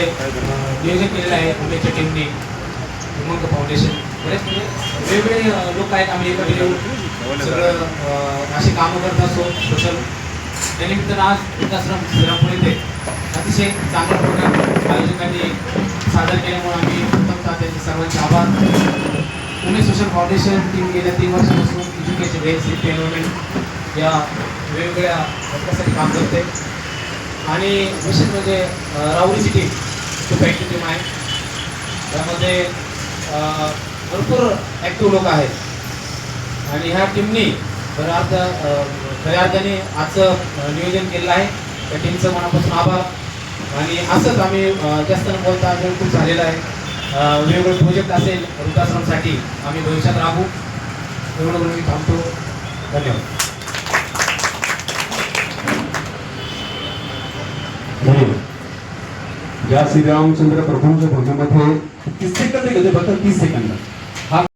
नियोजन केलेलं आहे पुण्याच्या टीमने. उमंग फाउंडेशन बरेच म्हणजे वेगवेगळे लोक आहेत. आम्ही एकत्र येऊन सगळं अशी कामं करत असतो सोशल. त्यानिमित्तानं आज वृद्धाश्रम श्रीरामपूर येथे अतिशय चांगल्या प्रोग्राम आयोजकांनी सादर केल्यामुळे आम्ही प्रथमतः त्यांचे सर्वांचे आभार. पुणे सोशल फाउंडेशन टीम गेल्या 3 वर्षापासून एज्युकेशन हेल्थ सेफ्टी एन्व्हायरमेंट या वेगवेगळ्या घटकासाठी काम करते. आणि विशेष म्हणजे राहुरीची टीम खूप ॲक्टिव्ह टीम आहे. त्यामध्ये भरपूर ॲक्टिव्ह लोक आहेत आणि ह्या टीमनी खऱ्या अर्थाने आजचं नियोजन केलेलं आहे. त्या टीमचं मनापासून आभार. आणि असंच आम्ही जास्त न बोलता अजून खूप झालेलं आहे. वेगवेगळे प्रोजेक्ट असेल वृद्धाश्रमसाठी आम्ही भविष्यात राबू. एवढं बोलून मी थांबतो. धन्यवाद. या श्रीरामचंद्र प्रभूंच्या भोजनामध्ये 30 सेकंद घेते फक्त 30 सेकंद.